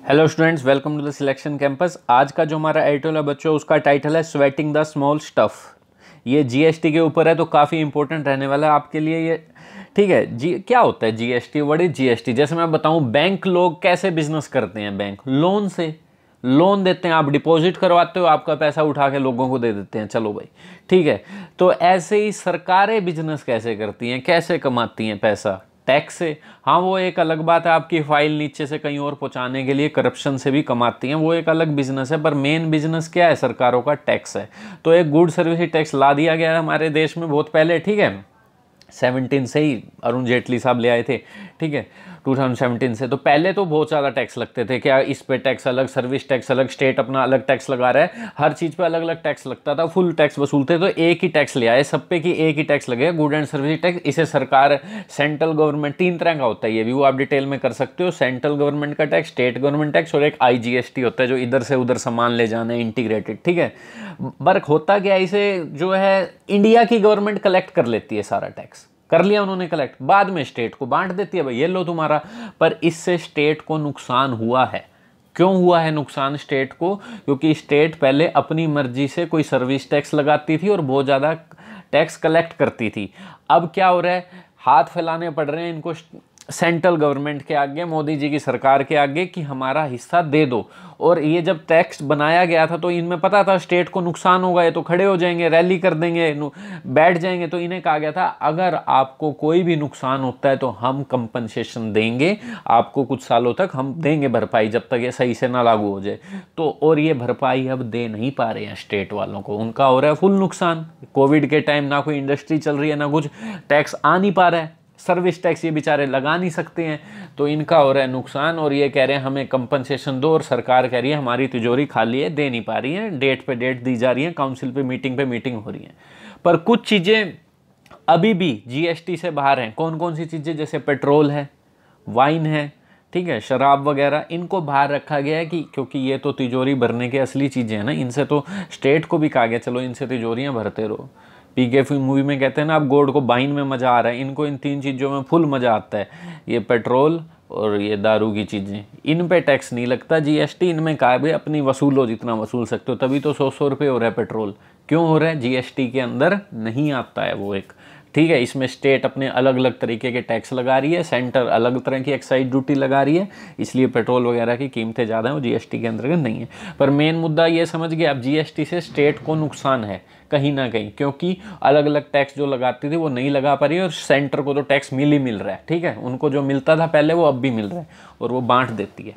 Hello students, welcome to the selection campus. आज का जो हमारा एडिटोरियल है बच्चों, उसका टाइटल है स्वेटिंग द स्मॉल स्टफ। ये जीएसटी के ऊपर है, तो काफ़ी इंपॉर्टेंट रहने वाला है आपके लिए ये। ठीक है जी, क्या होता है जीएसटी? What is GST? जैसे मैं बताऊं, बैंक लोग कैसे बिजनेस करते हैं? बैंक लोन से लोन देते हैं, आप डिपॉजिट करवाते हो, आपका पैसा उठा के लोगों को दे देते हैं, चलो भाई ठीक है। तो ऐसे ही सरकारें बिजनेस कैसे करती हैं, कैसे कमाती हैं पैसा? टैक्स से। हाँ, वो एक अलग बात है, आपकी फाइल नीचे से कहीं और पहुंचाने के लिए करप्शन से भी कमाती हैं, वो एक अलग बिजनेस है। पर मेन बिजनेस क्या है? सरकारों का टैक्स है। तो एक गुड सर्विस टैक्स ला दिया गया है हमारे देश में बहुत पहले, ठीक है। 17 से ही अरुण जेटली साहब ले आए थे, ठीक है, 2017 से। तो पहले तो बहुत ज़्यादा टैक्स लगते थे, क्या इस पे टैक्स अलग, सर्विस टैक्स अलग, स्टेट अपना अलग टैक्स लगा रहा है, हर चीज़ पे अलग अलग टैक्स लगता था, फुल टैक्स वसूलते। तो एक ही टैक्स ले आए सब पे कि एक ही टैक्स लगेगा, गुड एंड सर्विस टैक्स। इसे सरकार, सेंट्रल गवर्नमेंट, तीन तरह का होता है ये भी, वो आप डिटेल में कर सकते हो। सेंट्रल गवर्नमेंट का टैक्स, स्टेट गवर्नमेंट टैक्स, और एक आईजीएसटी होता है जो इधर से उधर सामान ले जाना है, इंटीग्रेटेड, ठीक है। बर्क होता क्या, इसे जो है इंडिया की गवर्नमेंट कलेक्ट कर लेती है, सारा टैक्स कर लिया उन्होंने कलेक्ट, बाद में स्टेट को बांट देती है, भाई ये लो तुम्हारा। पर इससे स्टेट को नुकसान हुआ है। क्यों हुआ है नुकसान स्टेट को? क्योंकि स्टेट पहले अपनी मर्जी से कोई सर्विस टैक्स लगाती थी और बहुत ज़्यादा टैक्स कलेक्ट करती थी। अब क्या हो रहा है, हाथ फैलाने पड़ रहे हैं इनको सेंट्रल गवर्नमेंट के आगे, मोदी जी की सरकार के आगे, कि हमारा हिस्सा दे दो। और ये जब टैक्स बनाया गया था तो इनमें पता था स्टेट को नुकसान होगा, ये तो खड़े हो जाएंगे, रैली कर देंगे, बैठ जाएंगे। तो इन्हें कहा गया था अगर आपको कोई भी नुकसान होता है तो हम कंपनसेशन देंगे आपको, कुछ सालों तक हम देंगे भरपाई, जब तक ये सही से ना लागू हो जाए। तो और ये भरपाई अब दे नहीं पा रहे हैं स्टेट वालों को, उनका हो रहा है फुल नुकसान। कोविड के टाइम ना कोई इंडस्ट्री चल रही है, ना कुछ, टैक्स आ नहीं पा रहा है, सर्विस टैक्स ये बेचारे लगा नहीं सकते हैं, तो इनका हो रहा है नुकसान। और ये कह रहे हैं हमें कंपनसेशन दो, और सरकार कह रही है हमारी तिजोरी खाली है, दे नहीं पा रही है, डेट पे डेट दी जा रही है, काउंसिल पे मीटिंग हो रही है। पर कुछ चीज़ें अभी भी जीएसटी से बाहर हैं। कौन कौन सी चीज़ें? जैसे पेट्रोल है, वाइन है, ठीक है, शराब वगैरह, इनको बाहर रखा गया है कि क्योंकि ये तो तिजोरी भरने की असली चीज़ें हैं ना, इनसे तो स्टेट को भी कहा गया चलो इनसे तिजोरियाँ भरते रहो। पीके मूवी में कहते हैं ना, अब गोड को बाइन में मज़ा आ रहा है, इनको इन तीन चीज़ों में फुल मज़ा आता है। ये पेट्रोल और ये दारू की चीज़ें, इन पे टैक्स नहीं लगता जीएसटी। इनमें कहा भाई अपनी वसूलो, जितना वसूल सकते हो। तभी तो 100 रुपये हो रहा है पेट्रोल। क्यों हो रहा है? जीएसटी के अंदर नहीं आता है वो एक, ठीक है। इसमें स्टेट अपने अलग अलग तरीके के टैक्स लगा रही है, सेंटर अलग तरह की एक्साइज ड्यूटी लगा रही है, इसलिए पेट्रोल वगैरह की कीमतें ज़्यादा हैं, वो जीएसटी के अंतर्गत नहीं है। पर मेन मुद्दा ये समझ गए, अब जीएसटी से स्टेट को नुकसान है कहीं ना कहीं, क्योंकि अलग अलग टैक्स जो लगाती थी वो नहीं लगा पा रही है, और सेंटर को तो टैक्स मिल रहा है, ठीक है। उनको जो मिलता था पहले वो अब भी मिल रहा है, और वो बांट देती है,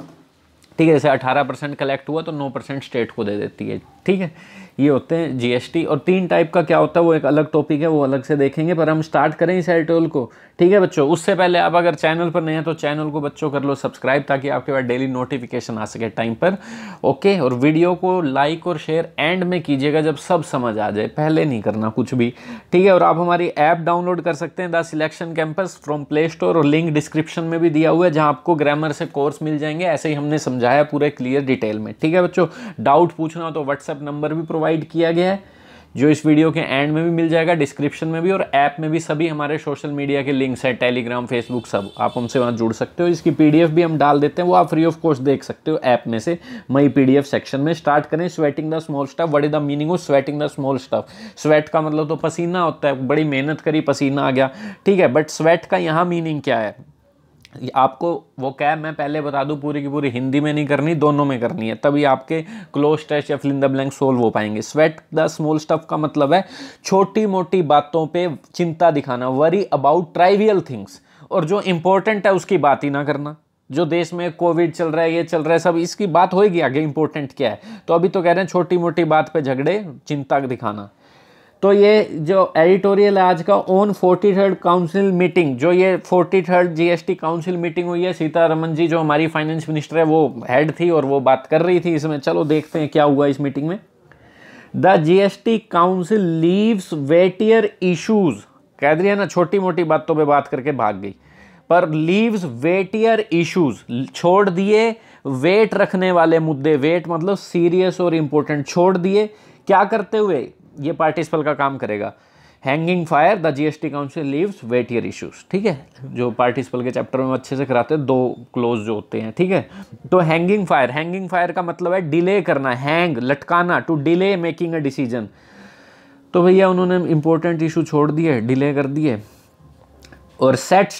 ठीक है। जैसे 18% कलेक्ट हुआ तो 9% स्टेट को दे देती है, ठीक है। ये होते हैं जीएसटी। और तीन टाइप का क्या होता है वो एक अलग टॉपिक है, वो अलग से देखेंगे। पर हम स्टार्ट करें इस एडिटोरियल को, ठीक है बच्चों। उससे पहले आप अगर चैनल पर नए हैं तो चैनल को बच्चों कर लो सब्सक्राइब, ताकि आपके पास डेली नोटिफिकेशन आ सके टाइम पर, ओके। और वीडियो को लाइक और शेयर एंड में कीजिएगा जब सब समझ आ जाए, पहले नहीं करना कुछ भी, ठीक है। और आप हमारी ऐप डाउनलोड कर सकते हैं, the selection campus, from play store, और लिंक डिस्क्रिप्शन में भी दिया हुआ है, जहाँ आपको ग्रामर से कोर्स मिल जाएंगे। ऐसे ही हमने समझाया पूरे क्लियर डिटेल में, ठीक है बच्चों। डाउट पूछना हो तो व्हाट्सएप नंबर भी प्रोवाइड किया गया है, जो इस वीडियो के एंड में भी मिल जाएगा, डिस्क्रिप्शन में भी, और ऐप में भी सभी हमारे सोशल मीडिया के लिंक्स हैं, टेलीग्राम, फेसबुक, सब आप हमसे वहाँ जुड़ सकते हो। इसकी पीडीएफ भी हम डाल देते हैं, वो आप फ्री ऑफ कॉस्ट देख सकते हो ऐप में से, मई पीडीएफ सेक्शन में। स्टार्ट करें sweating the small stuff. What is the meaning of sweating the small stuff? Sweat का मतलब तो पसीना होता है, बड़ी मेहनत करी, पसीना आ गया, ठीक है। बट स्वेट का यहाँ मीनिंग क्या है आपको वो क्या है, मैं पहले बता दूं, पूरी की पूरी हिंदी में नहीं करनी, दोनों में करनी है, तभी आपके क्लोज टेस्ट या fill in the blank solve हो पाएंगे। स्वेट द स्मॉल स्टफ का मतलब है छोटी मोटी बातों पे चिंता दिखाना, वरी अबाउट ट्राइवियल थिंग्स, और जो इंपॉर्टेंट है उसकी बात ही ना करना। जो देश में कोविड चल रहा है, ये चल रहा है, सब इसकी बात होएगी आगे, इंपॉर्टेंट क्या है। तो अभी तो कह रहे हैं छोटी मोटी बात पे झगड़े, चिंता दिखाना। तो ये जो एडिटोरियल है आज का, ऑन 43rd काउंसिल मीटिंग, जो ये 43rd जीएसटी काउंसिल मीटिंग हुई है, सीतारमन जी जो हमारी फाइनेंस मिनिस्टर है वो हेड थी, और वो बात कर रही थी इसमें। चलो देखते हैं क्या हुआ इस मीटिंग में। The GST council leaves weightier issues, कह रही है ना, छोटी मोटी बातों पे बात करके भाग गई, पर लीव्स वेटियर इशूज, छोड़ दिए वेट रखने वाले मुद्दे, वेट मतलब सीरियस और इंपॉर्टेंट, छोड़ दिए। क्या करते हुए? ये पार्टिसिपल का काम करेगा। Hanging fire the GST council leaves weightier issues, ठीक है, जो पार्टिसिपल के चैप्टर में अच्छे से कराते हैं, 2 क्लोज जो होते हैं, ठीक है। तो हैंगिंग फायर का मतलब है डिले करना, हैंग लटकाना, to delay making a decision. तो भैया उन्होंने इंपॉर्टेंट इशू छोड़ दिए, डिले कर दिए। और set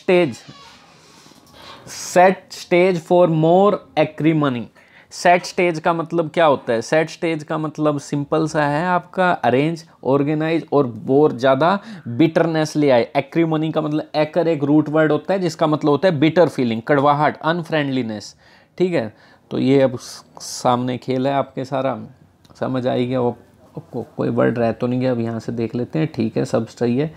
stage for more acrimony. Set stage का मतलब क्या होता है? सेट स्टेज का मतलब सिंपल सा है आपका, अरेंज, ऑर्गेनाइज और बहुत ज़्यादा बिटरनेस ले आए। एक्रीमनी का मतलब एकर एक रूट वर्ड होता है जिसका मतलब होता है बिटर फीलिंग, कड़वाहट, अनफ्रेंडलीनेस, ठीक है। तो ये अब सामने खेल है आपके, सारा समझ आएगी। वो कोई वर्ड रह तो नहीं गया, अब यहाँ से देख लेते हैं, ठीक है, सब सही है।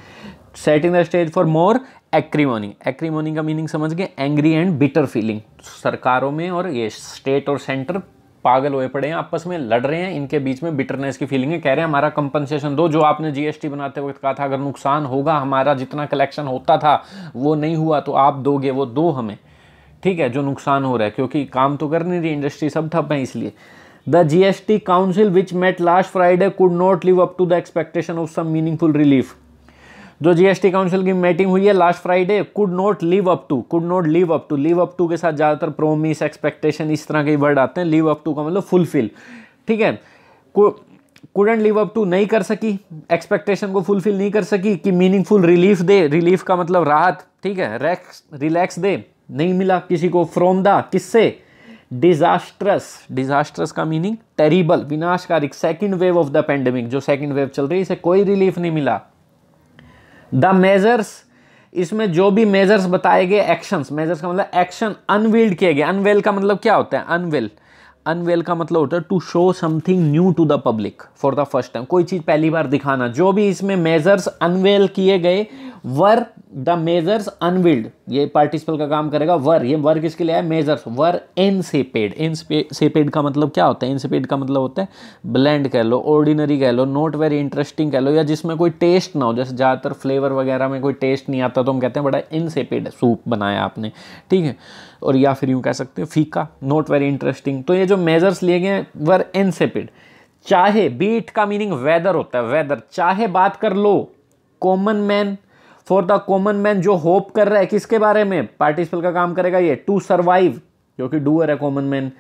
Setting the stage for more acrimony. Acrimony का मीनिंग समझ गए, एंग्री एंड बिटर फीलिंग। सरकारों में और ये स्टेट और सेंटर पागल हुए पड़े हैं, आपस में लड़ रहे हैं, इनके बीच में बिटरनेस की फीलिंग है। कह रहे हैं हमारा कंपनसेशन दो, जो आपने जीएसटी बनाते वक्त कहा था अगर नुकसान होगा, हमारा जितना कलेक्शन होता था वो नहीं हुआ तो आप दोगे, वो दो हमें, ठीक है, जो नुकसान हो रहा है, क्योंकि काम तो कर नहीं रही इंडस्ट्री, सब ठप है इसलिए। The GST council which met last Friday could not live up to the expectation of some meaningful relief. जो जीएसटी काउंसिल की मीटिंग हुई है last Friday, could not live up to के साथ ज़्यादातर प्रोमिस, एक्सपेक्टेशन, इस तरह के वर्ड आते हैं। लिव अप टू का मतलब फुलफिल, ठीक है। कुडंट लिव अप टू नहीं कर सकी, एक्सपेक्टेशन को फुलफिल नहीं कर सकी कि मीनिंगफुल रिलीफ दे। रिलीफ का मतलब राहत, ठीक है, रिलैक्स दे, नहीं मिला किसी को। फ्रॉम द, किससे? डिजास्ट्रस का मीनिंग टेरिबल, विनाशकारी, second wave of the pandemic, जो सेकंड वेव चल रही है, इसे कोई रिलीफ नहीं मिला। द मेजर्स, इसमें जो भी मेजर्स बताए गए, एक्शंस, मेजर्स का मतलब एक्शन, अनवील्ड किए गए। अनवेल का मतलब क्या होता है? अनवेल का मतलब होता है to show something new to the public for the first time, कोई चीज पहली बार दिखाना। जो भी इसमें मेजर्स अनवेल किए गए, वर द मेजर्स अनवील्ड, ये पार्टिसिपल का काम करेगा। वर, ये वर किसके लिए है? मेजर्स। वर इनसेपेड, इनसेपेड का मतलब क्या होता है? इनसेपेड का मतलब होता है ब्लेंड कह लो, ऑर्डिनरी कह लो, नॉट वेरी इंटरेस्टिंग कह लो, या जिसमें कोई टेस्ट ना हो। जैसे ज़्यादातर फ्लेवर वगैरह में कोई टेस्ट नहीं आता तो हम कहते हैं बड़ा इनसेपेड सूप बनाया आपने, ठीक है। और या फिर यूँ कह सकते हो फीका, नॉट वेरी इंटरेस्टिंग। तो ये जो मेजर्स लिए गए वर इनसेपेड। चाहे, बीट का मीनिंग वेदर होता है, वेदर, चाहे बात कर लो। Common man, for the common man, जो होप कर रहा है किसके बारे में? पार्टिसिपल का काम करेगा ये, टू सर्वाइव, जो कि डूअर है कॉमन मैन,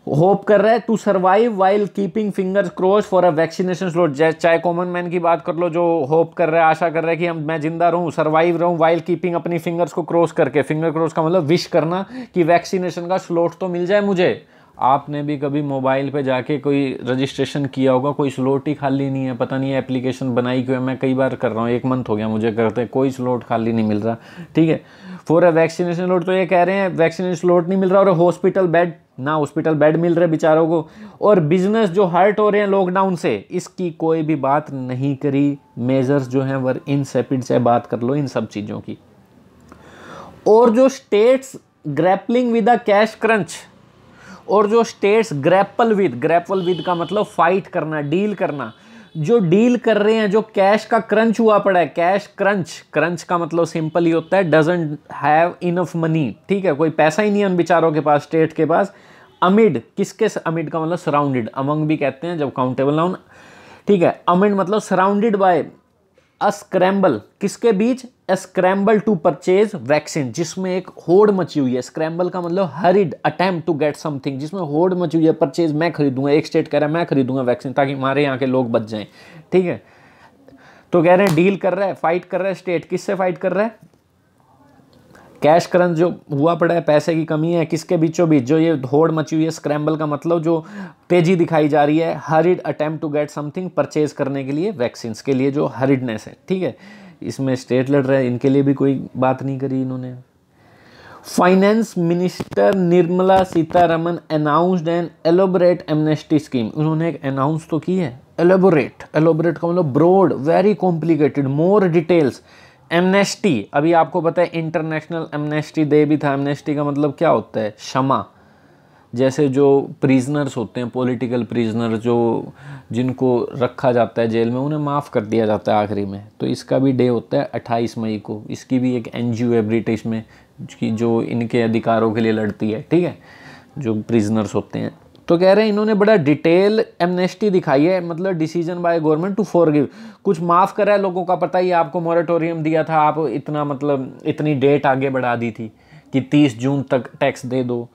होप कर रहा है to survive while keeping fingers cross for a vaccination slot. चाहे कॉमन मैन की बात कर लो, जो होप कर रहा है, आशा कर रहा है कि मैं जिंदा रहूं, सर्वाइव रहूं, वाइल कीपिंग, अपनी फिंगर्स को क्रॉस करके। फिंगर क्रॉस का मतलब विश करना कि वैक्सीनेशन का स्लॉट तो मिल जाए मुझे। आपने भी कभी मोबाइल पे जाके कोई रजिस्ट्रेशन किया होगा, कोई स्लॉट ही खाली नहीं है, पता नहीं एप्लीकेशन बनाई क्यों है, मैं कई बार कर रहा हूँ, 1 मंथ हो गया मुझे करते, कोई स्लॉट खाली नहीं मिल रहा, ठीक है। फॉर अ वैक्सीनेशन स्लॉट, तो ये कह रहे हैं वैक्सीनेशन स्लॉट नहीं मिल रहा, और हॉस्पिटल बेड ना, हॉस्पिटल बेड मिल रहे बेचारों को, और बिजनेस जो हर्ट हो रहे हैं लॉकडाउन से, इसकी कोई भी बात नहीं करी। मेजर्स जो हैं वर इनसेपिड, से बात कर लो इन सब चीज़ों की। और जो states grappling with a cash crunch, और जो स्टेट्स ग्रैपल विद का मतलब फाइट करना, डील करना, जो डील कर रहे हैं, जो कैश का क्रंच हुआ पड़ा है, कैश क्रंच का मतलब सिंपल ही होता है डजंट हैव इनफ मनी, ठीक है, कोई पैसा ही नहीं है उन बेचारों के पास, स्टेट के पास। अमिड, किसके? अमिड का मतलब सराउंडेड, अमंग भी कहते हैं जब काउंटेबल नाउन, ठीक है। अमिड मतलब सराउंडेड बाय, अ स्क्रैम्बल, किसके बीच? A scramble to purchase vaccine, जिसमें एक होड़ मची हुई है। स्क्रैम्बल का मतलब hurried attempt to get something, जिसमें होड़ मची हुई है, परचेज, मैं खरीदूंगा, एक स्टेट कह रहा है मैं खरीदूंगा वैक्सीन ताकि हमारे यहाँ के लोग बच जाएं, ठीक है। तो कह रहे हैं डील कर रहा है, फाइट कर रहा है स्टेट, किससे फाइट कर रहा है? कैश क्रंच जो हुआ पड़ा है, पैसे की कमी है, किसके बीचों बीच? जो ये होड़ मची हुई है, स्क्रैम्बल का मतलब जो तेजी दिखाई जा रही है, hurried attempt to get something, purchase करने के लिए, वैक्सीन के लिए जो हरिडनेस है, ठीक है। इसमें स्टेट लड़ रहे हैं, इनके लिए भी कोई बात नहीं करी इन्होंने। Finance minister Nirmala Sitharaman announced an elaborate amnesty scheme, उन्होंने एक अनाउंस तो की है, एलोबरेट का मतलब broad, very complicated, more details. Amnesty, अभी आपको पता है इंटरनेशनल एमनेस्टी डे भी था। एमनेस्टी का मतलब क्या होता है? क्षमा। जैसे जो प्रिजनर्स होते हैं, पॉलिटिकल प्रिजनर, जो जिनको रखा जाता है जेल में, उन्हें माफ़ कर दिया जाता है आखिरी में, तो इसका भी डे होता है 28 मई को। इसकी भी एक एनजीओ है ब्रिटिश में, की जो इनके अधिकारों के लिए लड़ती है, ठीक है, जो प्रिजनर्स होते हैं। तो कह रहे हैं इन्होंने बड़ा डिटेल एमनेस्टी दिखाई है, मतलब decision by government to forgive, कुछ माफ़ करा है लोगों का। पता ही आपको मॉरेटोरियम दिया था, आप इतना मतलब इतनी डेट आगे बढ़ा दी थी कि 30 जून तक टैक्स दे दो,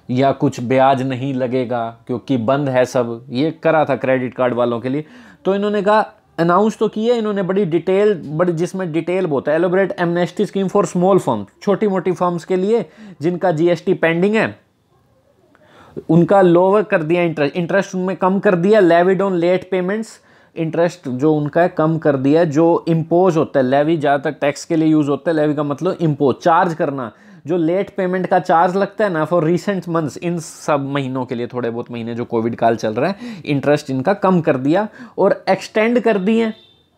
या कुछ ब्याज नहीं लगेगा क्योंकि बंद है सब, ये करा था क्रेडिट कार्ड वालों के लिए। तो इन्होंने कहा अनाउंस तो किया इन्होंने बड़ी डिटेल, बड़ी जिसमें डिटेल बहुत है, elaborate amnesty scheme for small firm, छोटी मोटी फर्म्स के लिए जिनका जीएसटी पेंडिंग है, उनका लोअर कर दिया इंटरेस्ट उनमें कम कर दिया, levied on late payments, interest जो उनका है कम कर दिया, जो इम्पोज होता है, लेवी ज़्यादातर टैक्स के लिए यूज़ होता है, लेवी का मतलब इम्पोज, चार्ज करना, जो लेट पेमेंट का चार्ज लगता है ना फॉर रिसेंट मंथ्स, इन सब महीनों के लिए, थोड़े बहुत महीने जो कोविड काल चल रहा है, इंटरेस्ट इनका कम कर दिया और एक्सटेंड कर दिए।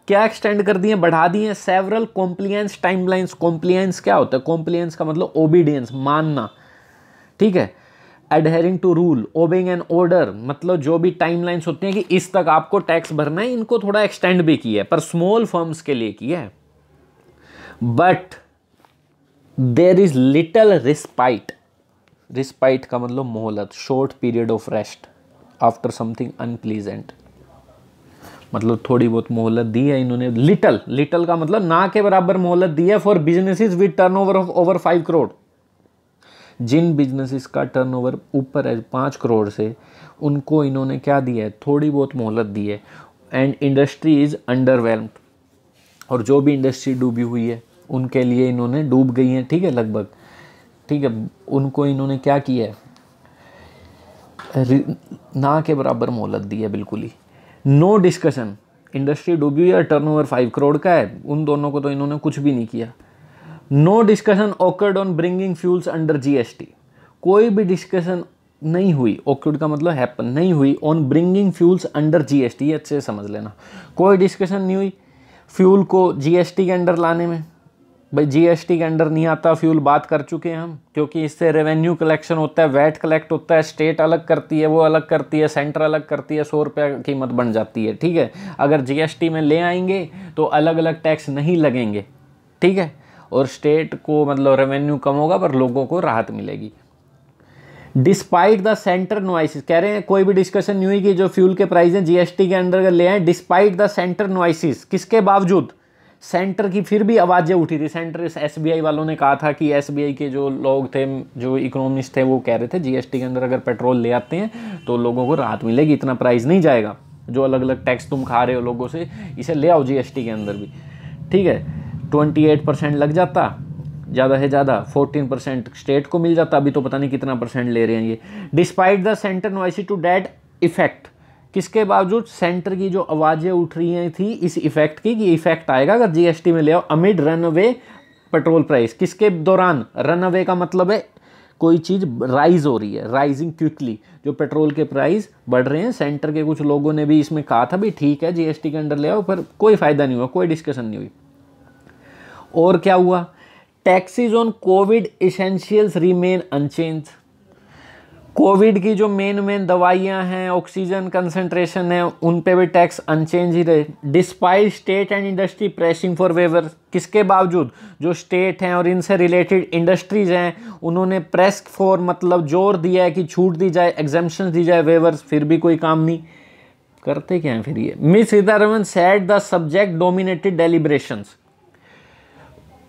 क्या एक्सटेंड कर दिए, बढ़ा दिए सेवरल कॉम्प्लियंस टाइमलाइंस। कॉम्प्लियंस क्या होता है, कॉम्प्लियंस का मतलब ओबीडियंस, मानना, ठीक है। Adhering to rule, obeying an order, मतलब जो भी टाइमलाइंस होती हैं कि इस तक आपको टैक्स भरना है, इनको थोड़ा एक्सटेंड भी किया है, पर स्मॉल फर्म्स के लिए किया है। But there is little respite, respite का मतलब मोहलत, short period of rest after something unpleasant, मतलब थोड़ी बहुत मोहलत दी है इन्होंने। लिटल, लिटल का मतलब ना के बराबर मोहलत दी है for businesses with turnover of over 5 crore. जिन बिजनेसेस का टर्नओवर ऊपर है 5 करोड़ से, उनको इन्होंने क्या दिया है, थोड़ी बहुत मोहलत दी है। एंड इंडस्ट्री इज अंडरवेल्म्ड, और जो भी इंडस्ट्री डूबी हुई है उनके लिए इन्होंने, डूब गई हैं, ठीक है लगभग, ठीक है, उनको इन्होंने क्या किया है, ना के बराबर मोहलत दी है बिल्कुल ही। नो डिस्कशन, इंडस्ट्री डूबी हुई है, टर्नओवर 5 करोड़ का है, उन दोनों को तो इन्होंने कुछ भी नहीं किया। No discussion occurred on bringing fuels under GST, कोई भी डिस्कशन नहीं हुई, ऑकर्ड का मतलब हैपन, नहीं हुई, on bringing fuels under GST, अच्छे से समझ लेना, कोई डिस्कशन नहीं हुई फ्यूल को जीएसटी के अंडर लाने में। भाई जीएसटी के अंडर नहीं आता फ्यूल, बात कर चुके हैं हम, क्योंकि इससे रेवेन्यू कलेक्शन होता है, वैट कलेक्ट होता है, स्टेट अलग करती है, वो अलग करती है, सेंटर अलग करती है, 100 रुपये कीमत बन जाती है, ठीक है। अगर जीएसटी में ले आएंगे तो अलग अलग टैक्स नहीं लगेंगे, ठीक है, और स्टेट को मतलब रेवेन्यू कम होगा पर लोगों को राहत मिलेगी। डिस्पाइट द सेंटर नॉइसिस, कह रहे हैं कोई भी डिस्कशन नहीं हुई कि जो फ्यूल के प्राइस हैं जीएसटी के अंडर ले आए, डिस्पाइट द सेंटर नॉइसिस, किसके बावजूद, सेंटर की फिर भी आवाज़ें उठी थी। सेंटर एसबीआई वालों ने कहा था कि एसबीआई के जो लोग थे, जो इकोनॉमिस्ट थे, वो कह रहे थे जीएसटी के अंदर अगर पेट्रोल ले आते हैं तो लोगों को राहत मिलेगी, इतना प्राइस नहीं जाएगा, जो अलग अलग टैक्स तुम खा रहे हो लोगों से, इसे ले आओ जीएसटी के अंदर भी, ठीक है। 28% लग जाता, ज़्यादा से ज़्यादा 14% स्टेट को मिल जाता, अभी तो पता नहीं कितना परसेंट ले रहे हैं ये। Despite the centre noisy to that effect, किसके बावजूद, सेंटर की जो आवाज़ें उठ रही हैं थी इस इफेक्ट की, कि इफेक्ट आएगा अगर जीएसटी में ले आओ, amid run away petrol price, किसके दौरान, रन अवे का मतलब है कोई चीज़ राइज हो रही है, राइजिंग क्विकली, जो पेट्रोल के प्राइस बढ़ रहे हैं। सेंटर के कुछ लोगों ने भी इसमें कहा था भी ठीक है जीएसटी के अंडर ले आओ, पर कोई फ़ायदा नहीं हुआ, कोई डिस्कशन नहीं हुई। और क्या हुआ, taxes on covid essentials remain unchanged, covid की जो मेन दवाइयां हैं, ऑक्सीजन कंसंट्रेशन है, उन पे भी टैक्स अनचेंज ही रहे। Despite state and industry pressing for waiver, किसके बावजूद, जो स्टेट हैं और इनसे रिलेटेड इंडस्ट्रीज हैं उन्होंने प्रेस फॉर मतलब जोर दिया है कि छूट दी जाए, एग्जेम्पशन दी जाए, वेवर्स, फिर भी कोई काम नहीं करते। क्या है फिर ये, miss Sitharaman said the subject dominated deliberations,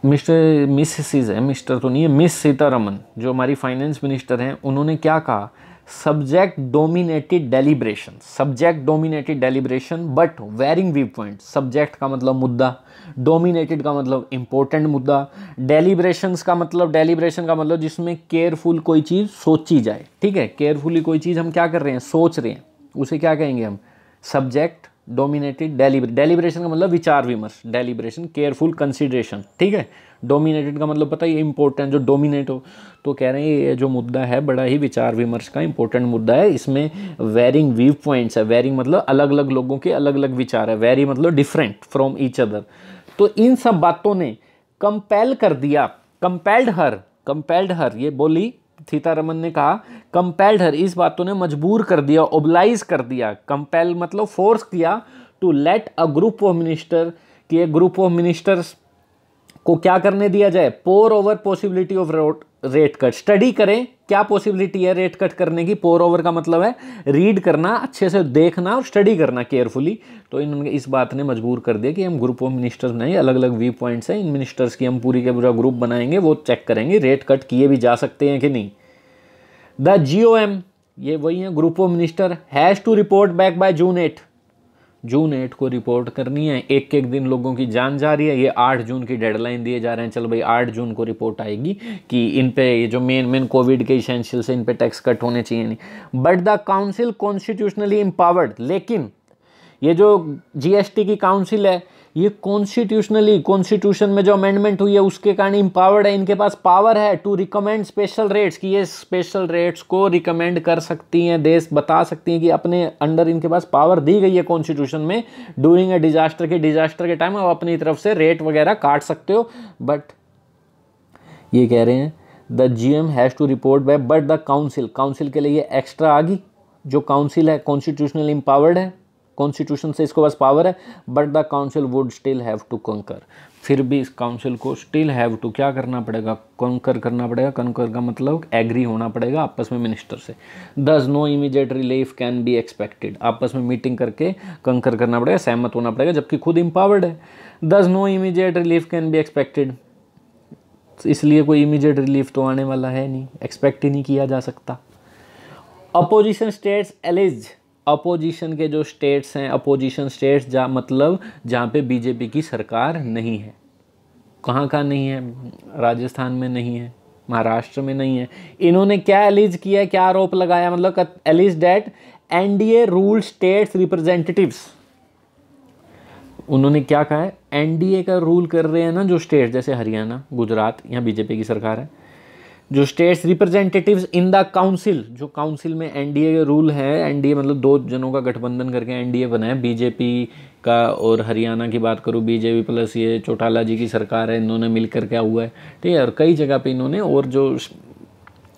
Mrs है, मिस्टर तो नहीं है, मिस सीतारमन जो हमारी फाइनेंस मिनिस्टर हैं, उन्होंने क्या कहा, subject dominated deliberation, subject dominated deliberation but varying view point, subject का मतलब मुद्दा, डोमिनेटेड का मतलब इंपॉर्टेंट मुद्दा, डेलिब्रेशंस का मतलब, डेलिब्रेशन का मतलब जिसमें केयरफुल कोई चीज़ सोची जाए, ठीक है, केयरफुली कोई चीज़ हम क्या कर रहे हैं, सोच रहे हैं, उसे क्या कहेंगे हम, सब्जेक्ट डोमिनेटेड डेलिब्रेशन का मतलब विचार विमर्श, डेलिब्रेशन केयरफुल कंसिडरेशन, ठीक है। डोमिनेटेड का मतलब पता ही इंपॉर्टेंट, जो डोमिनेट हो, तो कह रहे हैं ये जो मुद्दा है बड़ा ही विचार विमर्श का इंपॉर्टेंट मुद्दा है, इसमें वेरिंग व्यू पॉइंट्स है, वेरिंग मतलब अलग अलग लोगों के अलग अलग विचार है, वेरी मतलब डिफरेंट फ्रॉम ईच अदर। तो इन सब बातों ने कंपेल कर दिया, कंपेल्ड हर ये बोली सीतारमन ने कहा, कंपेल्ड हर, इस बातों ने मजबूर कर दिया, ओब्लाइज कर दिया, कंपेल मतलब फोर्स किया, to let a group of minister, कि एक ग्रुप ऑफ मिनिस्टर्स को क्या करने दिया जाए, pour over possibility of rate cut, study करें क्या पॉसिबिलिटी है रेट कट करने की। पोर ओवर का मतलब है रीड करना, अच्छे से देखना और स्टडी करना केयरफुली। तो इन्होंने इस बात ने मजबूर कर दिया कि हम ग्रुप ऑफ मिनिस्टर्स बनाएंगे, अलग अलग व्यू पॉइंट्स हैं इन मिनिस्टर्स की, हम पूरी के पूरा ग्रुप बनाएंगे, वो चेक करेंगे रेट कट किए भी जा सकते हैं कि नहीं। द GOM, ये वही है group of minister, has to report back by June 8, June 8 को रिपोर्ट करनी है। एक एक दिन लोगों की जान जा रही है, ये 8 जून की डेडलाइन दिए जा रहे हैं, चलो भाई 8 जून को रिपोर्ट आएगी कि इन पे ये जो मेन कोविड के इसेंशियल से इन पे टैक्स कट होने चाहिए नहीं। But the council constitutionally empowered, लेकिन ये जो GST की काउंसिल है ये कॉन्स्टिट्यूशनली, कॉन्स्टिट्यूशन में जो अमेंडमेंट हुई है उसके कारण एम्पावर्ड है, इनके पास पावर है टू रिकमेंड स्पेशल रेट्स, कि ये स्पेशल रेट्स को रिकमेंड कर सकती हैं, देश बता सकती हैं कि अपने अंडर इनके पास पावर दी गई है कॉन्स्टिट्यूशन में, ड्यूरिंग ए डिजास्टर के टाइम आप अपनी तरफ से रेट वगैरह काट सकते हो। बट ये कह रहे हैं the GM has to report by, but the council के लिए एक्स्ट्रा आ गई, जो काउंसिल है कॉन्स्टिट्यूशनली एम्पावर्ड है, कॉन्स्टिट्यूशन से इसको बस पावर है, but the council would still have to concur, फिर भी इस काउंसिल को स्टिल हैव टू क्या करना पड़ेगा, कंकर करना पड़ेगा। कंकर का मतलब एग्री होना पड़ेगा आपस में मिनिस्टर से। Thus no immediate relief can be expected, आपस में मीटिंग करके कंकर करना पड़ेगा, सहमत होना पड़ेगा, जबकि खुद एम्पावर्ड है। Thus no immediate relief can be expected, इसलिए कोई इमीडिएट रिलीफ तो आने वाला है नहीं, एक्सपेक्ट ही नहीं किया जा सकता। अपोजिशन स्टेट्स एलिज, अपोजिशन के जो स्टेट्स हैं, अपोजिशन स्टेट्स मतलब जहाँ पे बीजेपी की सरकार नहीं है, कहाँ का नहीं है, राजस्थान में नहीं है, महाराष्ट्र में नहीं है, इन्होंने क्या एलिज किया है, क्या आरोप लगाया, मतलब allegedly NDA rule states representatives, उन्होंने क्या कहा है, NDA का रूल कर रहे हैं ना जो स्टेट, जैसे हरियाणा, गुजरात, यहाँ बीजेपी की सरकार है, जो states representatives in the council, जो काउंसिल में NDA के रूल है, NDA मतलब दो जनों का गठबंधन करके NDA बना है, बीजेपी का और हरियाणा की बात करूँ, बीजेपी प्लस ये चौटाला जी की सरकार है, इन्होंने मिलकर क्या हुआ है, ठीक है, और कई जगह पे इन्होंने और जो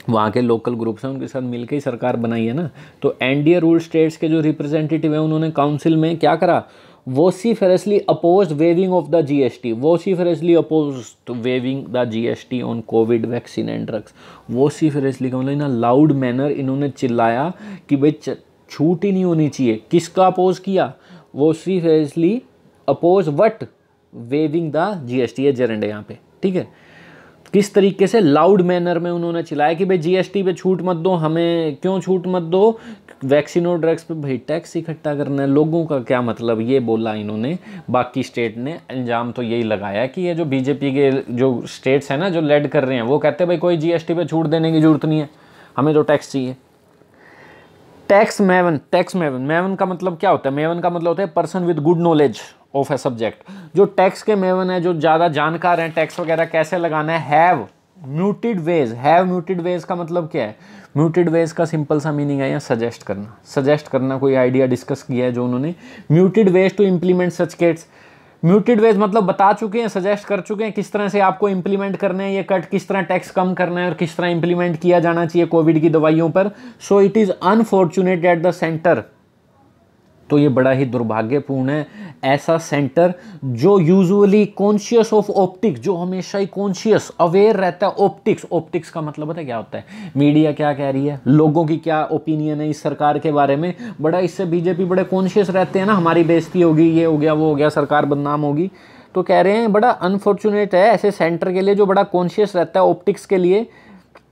वहाँ के लोकल ग्रुप्स हैं उनके साथ मिलकर ही सरकार बनाई है ना। तो NDA रूल स्टेट्स के जो रिप्रेजेंटेटिव हैं उन्होंने काउंसिल में क्या करा, vociferously opposed waiving of the GST, vociferously opposed waiving the GST on COVID vaccine and drugs। vociferously का मतलब ना लाउड मैनर इन्होंने चिल्लाया कि भाई छूट ही नहीं होनी चाहिए। किसका अपोज किया, vociferously oppose what, waiving the GST, ये जेरेंड है यहाँ पे, ठीक है। किस तरीके से लाउड मैनर में उन्होंने चिल्लाया कि भाई GST पे छूट मत दो, हमें क्यों छूट मत दो, वैक्सीन और ड्रग्स पे भाई टैक्स इकट्ठा करना है, लोगों का क्या मतलब, ये बोला इन्होंने। बाकी स्टेट ने इल्ज़ाम तो यही लगाया कि ये जो बीजेपी के जो स्टेट्स हैं ना जो लेड कर रहे हैं वो कहते हैं भाई कोई GST पे छूट देने की जरूरत नहीं है, हमें तो टैक्स चाहिए। टैक्स मेवन, मेवन का मतलब क्या होता है, मेवन का मतलब होता है person with good knowledge of a subject. जो टैक्स के मेवन है, जो ज़्यादा जानकार हैं टैक्स वगैरह कैसे लगाना है, हैव म्यूटेड वेज का मतलब क्या है, म्यूटेड वेज का सिंपल सा मीनिंग है यहाँ सजेस्ट करना, कोई आइडिया डिस्कस किया है जो उन्होंने, muted ways to implement such cuts. Muted ways मतलब बता चुके हैं, सजेस्ट कर चुके हैं किस तरह से आपको इंप्लीमेंट करना है ये कट, किस तरह टैक्स कम करना है और किस तरह इंप्लीमेंट किया जाना चाहिए कोविड की दवाइयों पर। So it is unfortunate at the centre, तो ये बड़ा ही दुर्भाग्यपूर्ण है ऐसा सेंटर जो यूजुअली कॉन्शियस ऑफ ऑप्टिक्स, जो हमेशा ही कॉन्शियस अवेयर रहता है ऑप्टिक्स का मतलब पता है क्या होता है, मीडिया क्या कह रही है, लोगों की क्या ओपिनियन है इस सरकार के बारे में, बड़ा इससे बीजेपी बड़े कॉन्शियस रहते हैं ना, हमारी बेइज्जती होगी, ये हो गया वो हो गया, सरकार बदनाम होगी। तो कह रहे हैं बड़ा अनफॉर्चुनेट है ऐसे सेंटर के लिए जो बड़ा कॉन्शियस रहता है ऑप्टिक्स के लिए।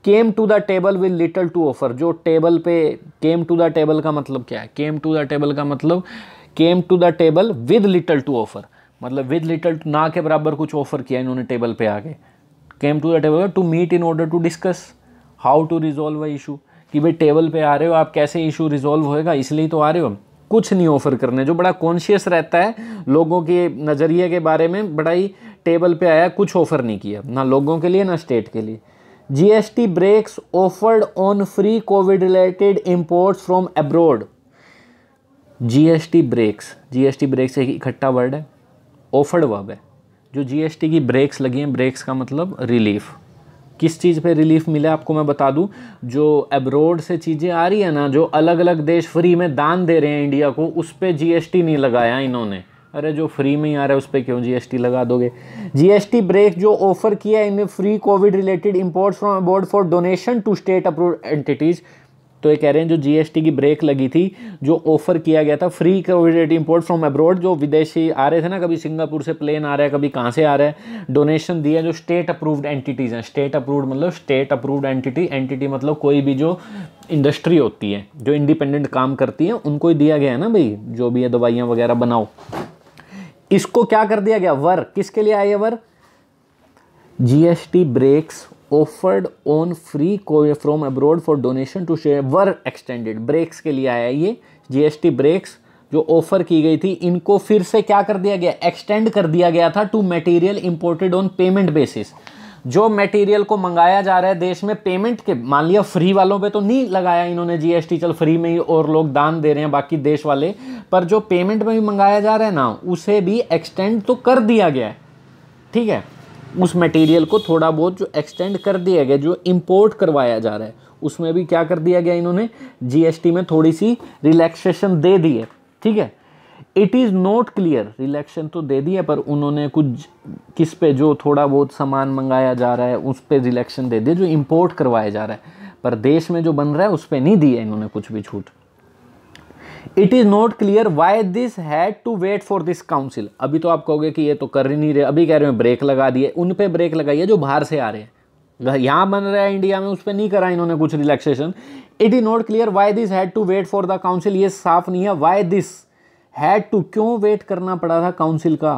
Came to the table with little to offer, जो टेबल पे, केम टू द टेबल का मतलब क्या है, केम टू द टेबल का मतलब came to the table with little to offer, मतलब विद लिटल ना के बराबर कुछ ऑफर किया इन्होंने टेबल पे आके। Came to the table to meet in order to discuss how to resolve a issue, कि भाई टेबल पे आ रहे हो आप, कैसे इशू रिजॉल्व होएगा, इसलिए तो आ रहे हो, कुछ नहीं ऑफर करने। जो बड़ा कॉन्शियस रहता है लोगों के नज़रिए के बारे में, बड़ा ही टेबल पे आया, कुछ ऑफर नहीं किया ना लोगों के लिए ना स्टेट के लिए। GST breaks offered on free COVID related imports from abroad। GST breaks एक इकट्ठा वर्ड है, ऑफर्ड वर्ब है। जो GST की ब्रेक्स लगी हैं, ब्रेक्स का मतलब रिलीफ, किस चीज़ पे रिलीफ मिला आपको मैं बता दूं, जो अब्रोड से चीज़ें आ रही है ना, जो अलग अलग देश फ्री में दान दे रहे हैं इंडिया को, उस पे GST नहीं लगाया इन्होंने, अरे जो फ्री में ही आ रहा है उस पर क्यों जीएसटी लगा दोगे। जीएसटी ब्रेक जो ऑफर किया in free covid related imports from abroad for donation to state approved entities. तो ये कह रहे हैं जो जीएसटी की ब्रेक लगी थी, जो ऑफर किया गया था free Covid import from abroad, जो विदेशी आ रहे थे ना, कभी सिंगापुर से प्लेन आ रहा है, कभी कहाँ से आ रहा है, डोनेशन दिया जो स्टेट अप्रूव्ड एंटिटीज़ हैं। स्टेट अप्रूव्ड मतलब स्टेट अप्रूव्ड एंटिटी, एंटिटी मतलब कोई भी जो इंडस्ट्री होती है जो इंडिपेंडेंट काम करती है उनको ही दिया गया है ना भाई, जो भी है दवाइयाँ वगैरह बनाओ। इसको क्या कर दिया गया, वर, किसके लिए आया वर, GST breaks offered on free covid from abroad for donation to share were extended. Breaks के लिए आया ये जीएसटी ब्रेक्स जो ऑफर की गई थी, इनको फिर से क्या कर दिया गया, एक्सटेंड कर दिया गया था to material imported on payment basis. जो मटेरियल को मंगाया जा रहा है देश में पेमेंट के, मान लिया फ्री वालों पे तो नहीं लगाया इन्होंने जीएसटी, चल फ्री में ही और लोग दान दे रहे हैं बाकी देश वाले, पर जो पेमेंट में भी मंगाया जा रहा है ना उसे भी एक्सटेंड तो कर दिया गया है। ठीक है, उस मटेरियल को थोड़ा बहुत जो एक्सटेंड कर दिया गया, जो इंपोर्ट करवाया जा रहा है उसमें भी क्या कर दिया गया, इन्होंने जीएसटी में थोड़ी सी रिलैक्सेशन दे दी है। ठीक है, it is not clear, relaxation तो दे दी है पर उन्होंने कुछ किस पे, जो थोड़ा बहुत सामान मंगाया जा रहा है उस पर रिलैक्सेशन दे दिए, जो इंपोर्ट करवाया जा रहा है, पर देश में जो बन रहा है उस पर नहीं दी है इन्होंने कुछ भी छूट। It is not clear why this had to wait for this council. अभी तो आप कहोगे कि ये तो कर ही नहीं रहे, अभी कह रहे हैं ब्रेक लगा दिए, उन पे ब्रेक लगाई है जो बाहर से आ रहे हैं, यहाँ बन रहा है इंडिया में उस पर नहीं करा इन्होंने कुछ relaxation. It is not clear why this had to wait for the council, ये साफ नहीं है वाई दिस हैड टू, क्यों वेट करना पड़ा था काउंसिल का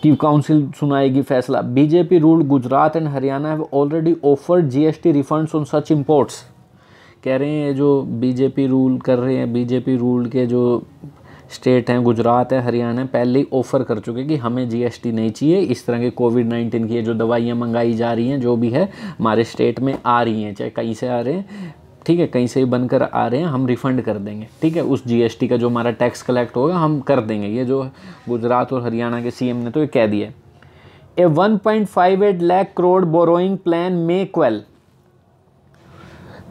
कि काउंसिल सुनाएगी फैसला। BJP ruled Gujarat and Haryana have already offered GST refunds on such imports. कह रहे हैं जो बीजेपी रूल कर रहे हैं, बीजेपी रूल के जो स्टेट हैं, गुजरात है, हरियाणा है, पहले ही ऑफ़र कर चुके कि हमें जीएसटी नहीं चाहिए, इस तरह के कोविड-19 की जो दवाइयाँ मंगाई जा रही हैं जो भी है हमारे स्टेट में आ रही हैं, चाहे कहीं से आ रहे हैं, ठीक है, कहीं से भी बनकर आ रहे हैं, हम रिफ़ंड कर देंगे। ठीक है, उस जीएसटी का जो हमारा टैक्स कलेक्ट होगा हम कर देंगे। ये जो गुजरात और हरियाणा के सीएम ने तो ये कह दिया। ए 1.58 लाख करोड़ बोरोइंग प्लान में क्वेल,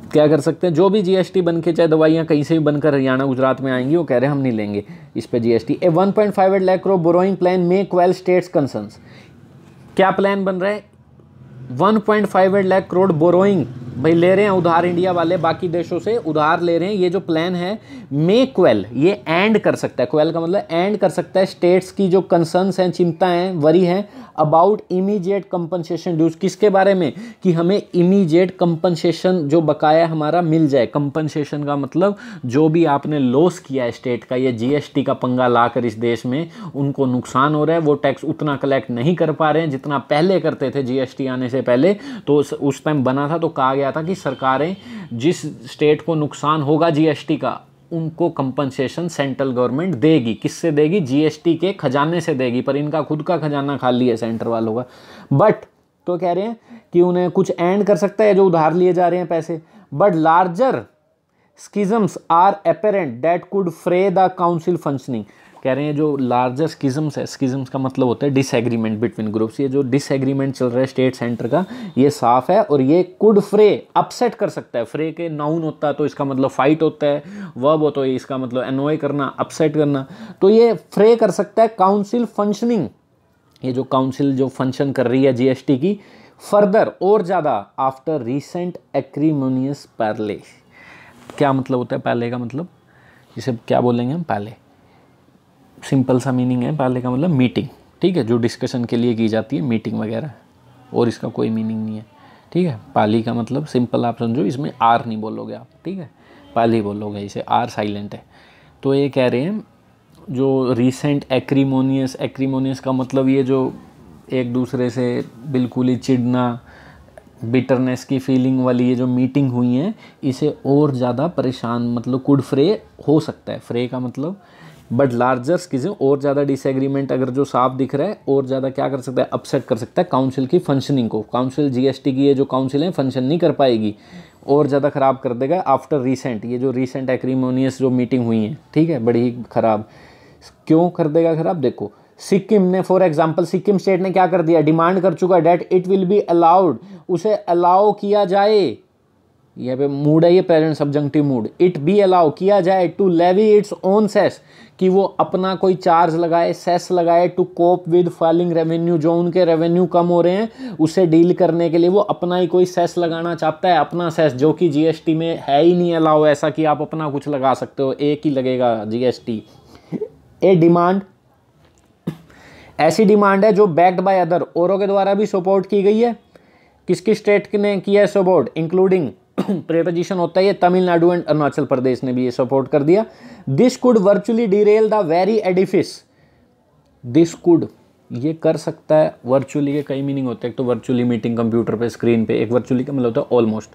क्या कर सकते हैं, जो भी जीएसटी बन के चाहे दवाइयाँ कहीं से भी बनकर हरियाणा गुजरात में आएंगी वो कह रहे हैं हम नहीं लेंगे इस पे जीएसटी। ए 1.58 लाख करोड़ बोरोइंग प्लान में क्वेल स्टेट्स कंसर्न्स। क्या प्लान बन रहा है, 1.58 लाख करोड़ बोरोइंग, भाई ले रहे हैं उधार इंडिया वाले, बाकी देशों से उधार ले रहे हैं। ये जो प्लान है मे क्वेल, ये एंड कर सकता है, क्वेल का मतलब एंड कर सकता है स्टेट्स की जो कंसर्न्स हैं, चिंता हैं, वरी हैं अबाउट इमीडिएट कंपनसेशन ड्यूज। किसके बारे में, कि हमें इमीडिएट कंपनसेशन जो बकाया हमारा मिल जाए। कंपनसेशन का मतलब जो भी आपने लॉस किया है स्टेट का, ये जीएसटी का पंगा लाकर इस देश में उनको नुकसान हो रहा है, वो टैक्स उतना कलेक्ट नहीं कर पा रहे हैं जितना पहले करते थे जीएसटी आने से पहले। तो उस टाइम बना था तो कहा गया था कि सरकारें जिस स्टेट को नुकसान होगा जीएसटी का उनको कंपनसेशन सेंट्रल गवर्नमेंट देगी। किससे देगी, जीएसटी के खजाने से देगी, पर इनका खुद का खजाना खाली है सेंटर वालों का। बट तो कह रहे हैं कि उन्हें कुछ एंड कर सकता है जो उधार लिए जा रहे हैं पैसे। But larger schisms are apparent that could fray the council functioning. कह रहे हैं जो लार्जर स्किज्म्स है, स्किज्म्स का मतलब होता है डिसएग्रीमेंट बिटवीन ग्रुप्स, ये जो डिसएग्रीमेंट चल रहा है स्टेट सेंटर का ये साफ है, और ये कुड फ्रे, अपसेट कर सकता है। फ्रे के नाउन होता है तो इसका मतलब फाइट होता है, वर्ब हो तो इसका मतलब एनॉय करना, अपसेट करना, तो ये फ्रे कर सकता है काउंसिल फंक्शनिंग। ये जो काउंसिल जो फंक्शन कर रही है जीएसटी की फर्दर और ज़्यादा आफ्टर रिसेंट एक्रीमोनियस पैरले। क्या मतलब होता है पहले का, मतलब इसे क्या बोलेंगे हम, पहले सिंपल सा मीनिंग है पहले का मतलब मीटिंग। ठीक है, जो डिस्कशन के लिए की जाती है मीटिंग वगैरह, और इसका कोई मीनिंग नहीं है। ठीक है, पाली का मतलब सिंपल आप समझो, इसमें आर नहीं बोलोगे आप, ठीक है, पाली बोलोगे, इसे आर साइलेंट है। तो ये कह रहे हैं जो रिसेंट एक्रीमोनियस, एक्रीमोनियस का मतलब ये जो एक दूसरे से बिल्कुल ही चिढ़ना, बिटरनेस की फीलिंग वाली ये जो मीटिंग हुई है, इसे और ज़्यादा परेशान, मतलब कुड फ्रे हो सकता है, फ्रे का मतलब। बट लार्जर स्किज्म, और ज़्यादा डिसएग्रीमेंट अगर जो साफ दिख रहा है, और ज़्यादा क्या कर सकता है, अपसेट कर सकता है काउंसिल की फंक्शनिंग को। काउंसिल जीएसटी की ये जो काउंसिल है फंक्शन नहीं कर पाएगी, और ज़्यादा ख़राब कर देगा आफ्टर रिसेंट, ये जो रिसेंट एक्रीमोनियस जो मीटिंग हुई है, ठीक है, बड़ी ही ख़राब। क्यों कर देगा ख़राब, देखो सिक्किम ने फॉर एग्जांपल, सिक्किम स्टेट ने क्या कर दिया, डिमांड कर चुका है that it will be allowed, उसे अलाउ किया जाए यहाँ पे मूड है, ये present subjunctive mood. It be allow, किया जाए, to levy its own cess, कि वो अपना कोई चार्ज लगाए, सेस लगाए, to cope with falling revenue, जो उनके रेवेन्यू कम हो रहे हैं उसे डील करने के लिए वो अपना ही कोई सेस लगाना चाहता है, अपना सेस, जो कि जीएसटी में है ही नहीं अलाउ ऐसा कि आप अपना कुछ लगा सकते हो, एक ही लगेगा जीएसटी। ए डिमांड, ऐसी डिमांड है जो बैक्ड बाय अदर, औरों के द्वारा भी सपोर्ट की गई है। किसकी स्टेट ने किया है सपोर्ट, इंक्लूडिंग प्रीपोजिशन होता है ये, तमिलनाडु एंड अरुणाचल प्रदेश ने भी ये सपोर्ट कर दिया। This could virtually Daryl the very Edifice, this could, ये कर सकता है, वर्चुअली के कई मीनिंग होते हैं, एक तो वर्चुअली मीटिंग कंप्यूटर पे स्क्रीन पे, एक वर्चुअली का मतलब होता है ऑलमोस्ट,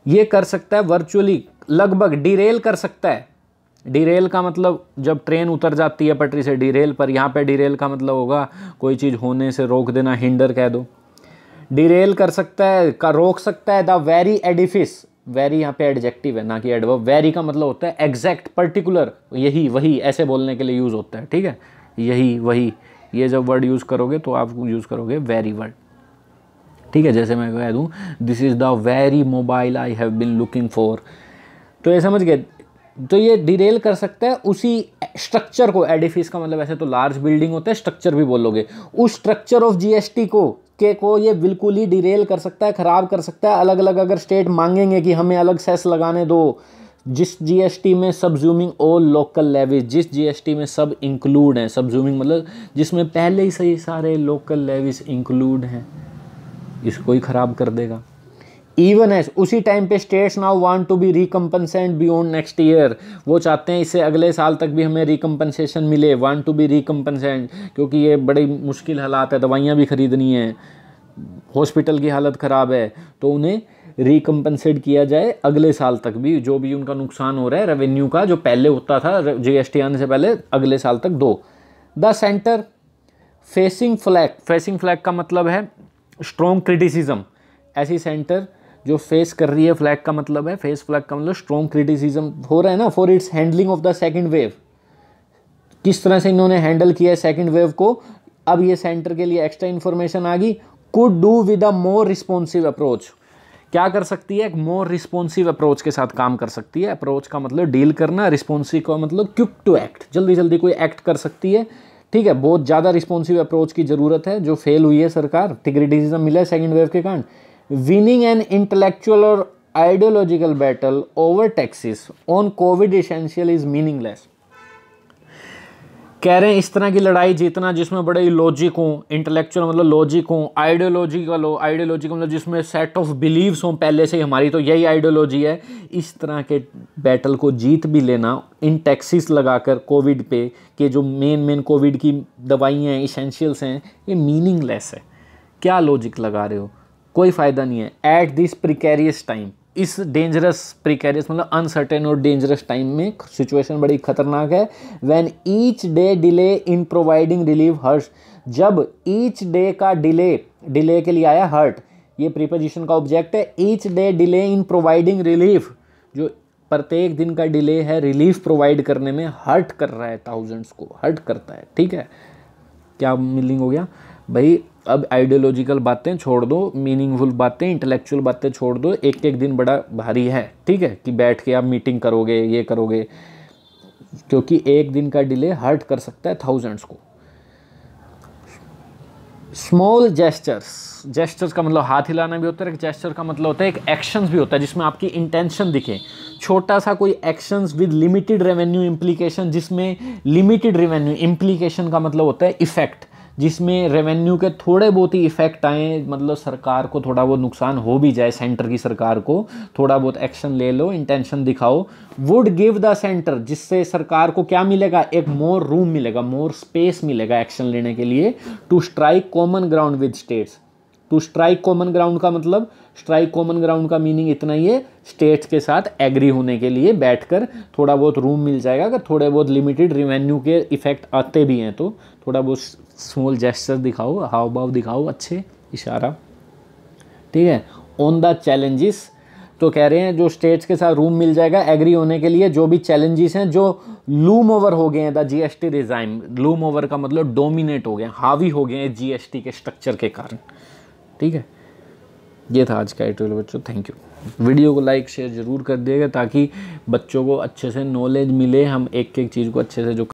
ये कर सकता है वर्चुअली, लगभग, डिरेल कर सकता है। डिरेल का मतलब जब ट्रेन उतर जाती है पटरी से, डिरेल पर, यहाँ पे डिरेल का मतलब होगा कोई चीज़ होने से रोक देना, हिंडर कह दो। डिरेल कर सकता है, का रोक सकता है, द वेरी एडिफिस, वेरी यहाँ पे एडजेक्टिव है ना कि एडवर्ब, वेरी का मतलब होता है एग्जैक्ट, पर्टिकुलर, यही वही, ऐसे बोलने के लिए यूज़ होता है, ठीक है, यही वही, ये जब वर्ड यूज़ करोगे तो आप यूज़ करोगे वेरी वर्ड, ठीक है। जैसे मैं कह दूँ this is the very mobile I have been looking for, तो ये समझ गए। तो ये डिरेल कर सकता है उसी स्ट्रक्चर को, एडिफिस का मतलब ऐसे तो लार्ज बिल्डिंग होता है, स्ट्रक्चर भी बोलोगे, उस स्ट्रक्चर ऑफ जीएसटी को ये बिल्कुल ही डिरेल कर सकता है, खराब कर सकता है। अलग अलग अगर स्टेट मांगेंगे कि हमें अलग सेस लगाने दो, जिस जीएसटी में सबज्यूमिंग ऑल लोकल लेवीज, जिस जीएसटी में सब इंक्लूड हैं, सबज्यूमिंग मतलब जिसमें पहले ही सही सारे लोकल लेवीज इंक्लूड हैं, इसको ही खराब कर देगा। इवन एज, उसी टाइम पे states now want to be recompensed beyond next year, वो चाहते हैं इससे अगले साल तक भी हमें रिकम्पनसेशन मिले, वांट टू बी रिकम्पनसेंट, क्योंकि ये बड़ी मुश्किल हालात है, दवाइयाँ भी खरीदनी है, हॉस्पिटल की हालत ख़राब है, तो उन्हें रिकम्पनसेट किया जाए अगले साल तक भी, जो भी उनका नुकसान हो रहा है रेवेन्यू का, जो पहले होता था जीएसटी आने से पहले, अगले साल तक दो। The centre facing flag, facing flag का मतलब है स्ट्रॉन्ग क्रिटिसिज्म, ऐसी सेंटर जो फेस कर रही है, फ्लैग का मतलब है, फेस फ्लैग का मतलब स्ट्रॉन्ग क्रिटिसिज्म हो रहा है ना, for its handling of the second wave, किस तरह से इन्होंने हैंडल किया है सेकंड वेव को। अब ये सेंटर के लिए एक्स्ट्रा इन्फॉर्मेशन आ गई, could do with a more responsive approach, क्या कर सकती है, एक मोर रिस्पॉन्सिव अप्रोच के साथ काम कर सकती है। अप्रोच का मतलब डील करना, रिस्पॉन्सिव का मतलब क्विक टू एक्ट, जल्दी जल्दी कोई एक्ट कर सकती है, ठीक है। बहुत ज़्यादा रिस्पॉन्सिव अप्रोच की ज़रूरत है, जो फेल हुई है सरकार, क्रिटिसिज्म मिला है सेकंड वेव के कारण। विनिंग एन इंटेलेक्चुअल और ideological battle over taxes on Covid essential is meaningless, कह रहे हैं इस तरह की लड़ाई जीतना जिसमें बड़े लॉजिक हों, इंटेलेक्चुअल मतलब लॉजिक हों, आइडियोलॉजिकल हो, आइडियोलॉजिकल मतलब जिसमें सेट ऑफ बिलीव्स हों पहले से ही, हमारी तो यही आइडियोलॉजी है, इस तरह के बैटल को जीत भी लेना इन टैक्सेस लगाकर कोविड पे, कि जो मेन कोविड की दवाइयाँ हैं, इसेंशियल्स हैं, ये मीनिंगलेस है। क्या लॉजिक लगा रहे हो, कोई फ़ायदा नहीं है। एट दिस प्रिकेरियस टाइम, इस डेंजरस, प्रिकेरियस मतलब अनसर्टेन और डेंजरस टाइम में, सिचुएशन बड़ी खतरनाक है। When each day delay in providing relief hurts, जब ईच डे का डिले के लिए आया हर्ट, ये प्रीपोजिशन का ऑब्जेक्ट है। Each day delay in providing relief, जो प्रत्येक दिन का डिले है रिलीफ प्रोवाइड करने में, हर्ट कर रहा है, थाउजेंड्स को हर्ट करता है, ठीक है। क्या मीनिंग हो गया भाई, अब आइडियोलॉजिकल बातें छोड़ दो, मीनिंगफुल बातें, इंटेलेक्चुअल बातें छोड़ दो, एक एक दिन बड़ा भारी है, ठीक है, कि बैठ के आप मीटिंग करोगे, ये करोगे, क्योंकि एक दिन का डिले हर्ट कर सकता है थाउजेंड्स को। स्मॉल जेस्चर्स, जेस्चर्स का मतलब हाथ हिलाना भी होता है, एक जेस्चर का मतलब होता है एक एक्शंस भी होता है जिसमें आपकी इंटेंशन दिखे। छोटा सा कोई actions with limited revenue implication, जिसमें लिमिटेड रेवेन्यू इम्प्लीकेशन का मतलब होता है इफेक्ट, जिसमें रेवेन्यू के थोड़े बहुत ही इफेक्ट आए, मतलब सरकार को थोड़ा बहुत नुकसान हो भी जाए, सेंटर की सरकार को थोड़ा बहुत एक्शन ले लो, इंटेंशन दिखाओ। वुड गिव द सेंटर, जिससे सरकार को क्या मिलेगा, एक मोर रूम मिलेगा, मोर स्पेस मिलेगा एक्शन लेने के लिए। To strike common ground with states, to strike common ground का मतलब, स्ट्राइक कॉमन ग्राउंड का मीनिंग इतना ही है, स्टेट्स के साथ एग्री होने के लिए बैठकर थोड़ा बहुत रूम मिल जाएगा। अगर थोड़े बहुत लिमिटेड रेवेन्यू के इफेक्ट आते भी हैं तो थोड़ा बहुत स्मॉल जेस्चर दिखाओ, हाव भाव दिखाओ, अच्छे इशारा, ठीक है। ऑन द चैलेंजेस, तो कह रहे हैं जो स्टेट्स के साथ रूम मिल जाएगा एग्री होने के लिए, जो भी चैलेंजेस हैं जो लूम ओवर हो गए हैं the GST regime, loom over का मतलब डोमिनेट हो गए, हावी हो गए हैं जीएसटी के स्ट्रक्चर के कारण, ठीक है। ये था आज का एडिटोरियल बच्चों, थैंक यू। वीडियो को लाइक शेयर ज़रूर कर दिएगा ताकि बच्चों को अच्छे से नॉलेज मिले, हम एक एक चीज़ को अच्छे से जो